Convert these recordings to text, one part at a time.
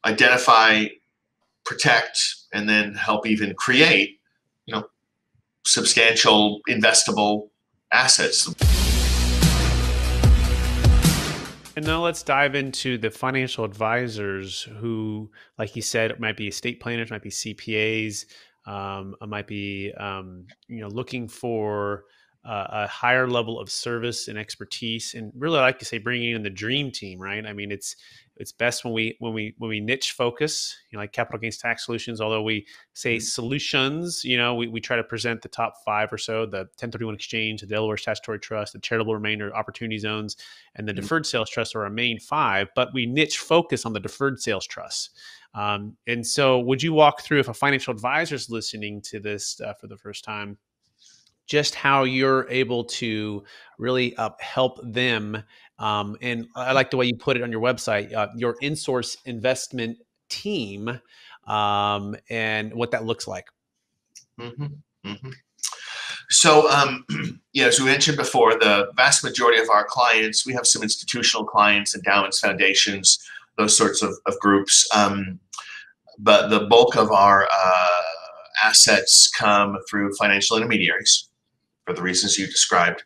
identify, protect, and then help even create, substantial investable assets. And now let's dive into the financial advisors who, like you said, might be estate planners, might be CPAs, might be looking for a higher level of service and expertise, and really, I like to say, bringing in the dream team, right? I mean, it's best when we niche focus, like capital gains tax solutions. Although we say solutions, we try to present the top 5 or so: the 1031 exchange, the Delaware statutory trust, the charitable remainder opportunity zones, and the deferred sales trust are our main 5. But we niche focus on the deferred sales trust. And so, would you walk through, if a financial advisor is listening to this for the first time, just how you're able to really help them? And I like the way you put it on your website, your in-source investment team, and what that looks like. Mm-hmm. Mm-hmm. So, as we mentioned before, the vast majority of our clients, we have some institutional clients, endowments, foundations, those sorts of groups. But the bulk of our assets come through financial intermediaries for the reasons you described.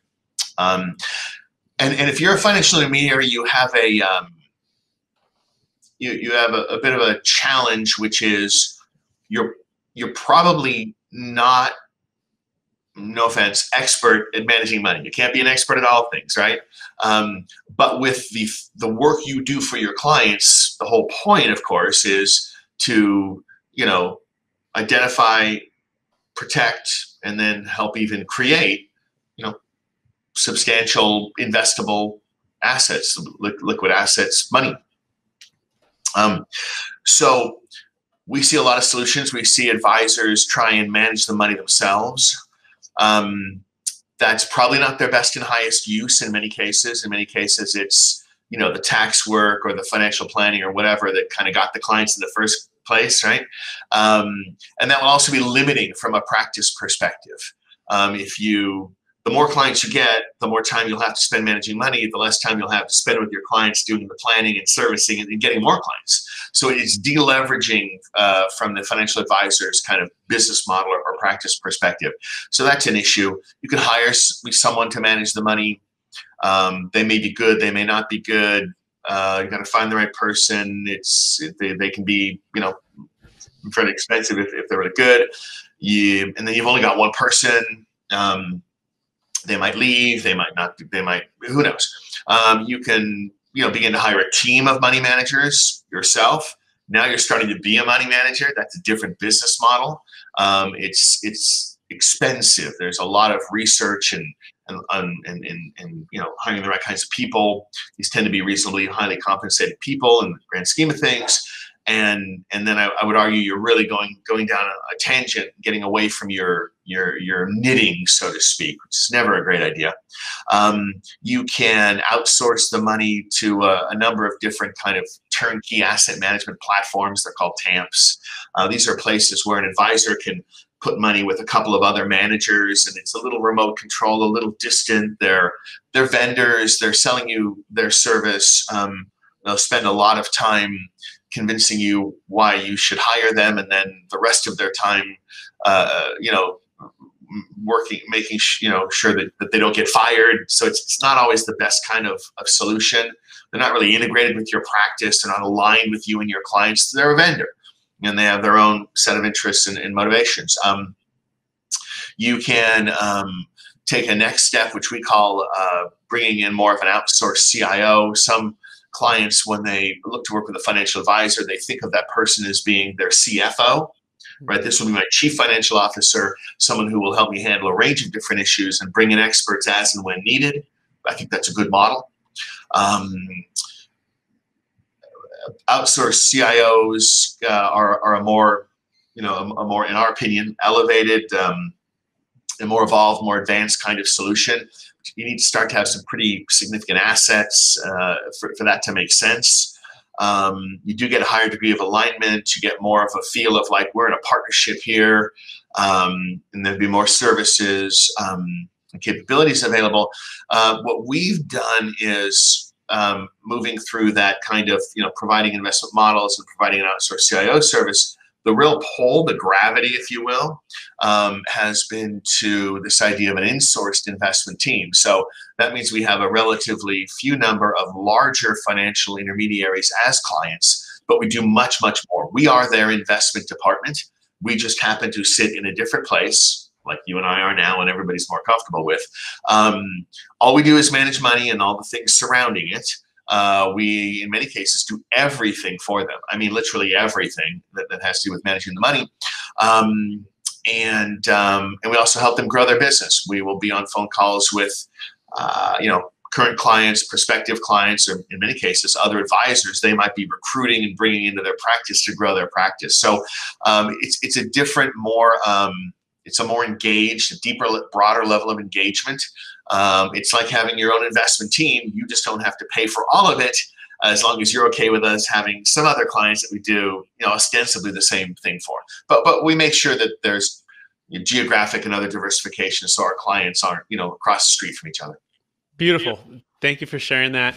And if you're a financial intermediary, you have you have a bit of a challenge, which is you're probably not, no offense, expert at managing money. You can't be an expert at all things, right? But with the work you do for your clients, the whole point, of course, is to identify, protect, and then help even create substantial investable assets, liquid assets, money. So we see a lot of solutions. We see advisors try and manage the money themselves. That's probably not their best and highest use in many cases. In many cases, it's the tax work or the financial planning or whatever that kind of got the clients in the first place, right? And that will also be limiting from a practice perspective. The more clients you get, the more time you'll have to spend managing money, the less time you'll have to spend with your clients doing the planning and servicing and getting more clients. So it's deleveraging from the financial advisor's kind of business model or practice perspective. So that's an issue. You could hire someone to manage the money. They may be good, they may not be good. You got to find the right person. They can be very expensive if they're really good. And then you've only got one person. They might leave, they might not, who knows? You can, begin to hire a team of money managers yourself. Now you're starting to be a money manager. That's a different business model. It's expensive. There's a lot of research and hiring the right kinds of people. These tend to be reasonably highly compensated people in the grand scheme of things. And then I would argue you're really going down a tangent, getting away from your knitting, so to speak, which is never a great idea. You can outsource the money to a number of different kind of turnkey asset management platforms. They're called TAMPs. These are places where an advisor can put money with a couple of other managers, and it's a little remote control, a little distant. They're vendors. They're selling you their service. They'll spend a lot of time convincing you why you should hire them, and then the rest of their time, working, making sure that they don't get fired. So it's not always the best kind of solution. They're not really integrated with your practice. They're not aligned with you and your clients. They're a vendor, and they have their own set of interests and motivations. You can take a next step, which we call bringing in more of an outsourced CIO. Some clients, when they look to work with a financial advisor, they think of that person as being their CFO, right? This will be my chief financial officer, someone who will help me handle a range of different issues and bring in experts as and when needed. I think that's a good model. Outsourced CIOs are a more, in our opinion, elevated, and more evolved, more advanced kind of solution. You need to start to have some pretty significant assets for that to make sense. You do get a higher degree of alignment. You get more of a feel of like, we're in a partnership here, and there'd be more services and capabilities available. What we've done is moving through that kind of, providing investment models and providing an outsourced CIO service, the real pull, the gravity, if you will, has been to this idea of an insourced investment team. So that means we have a relatively few number of larger financial intermediaries as clients, but we do much, much more. We are their investment department. We just happen to sit in a different place, like you and I are now, and everybody's more comfortable with. All we do is manage money and all the things surrounding it. We, in many cases, do everything for them. I mean, literally everything that has to do with managing the money. And we also help them grow their business. We will be on phone calls with, current clients, prospective clients, or in many cases, other advisors they might be recruiting and bringing into their practice to grow their practice. So it's a different, it's a more engaged, a deeper, broader level of engagement. It's like having your own investment team. You just don't have to pay for all of it, as long as you're okay with us having some other clients that we do, ostensibly the same thing for. But we make sure that there's geographic and other diversification, so our clients aren't, across the street from each other. Beautiful. Thank you for sharing that.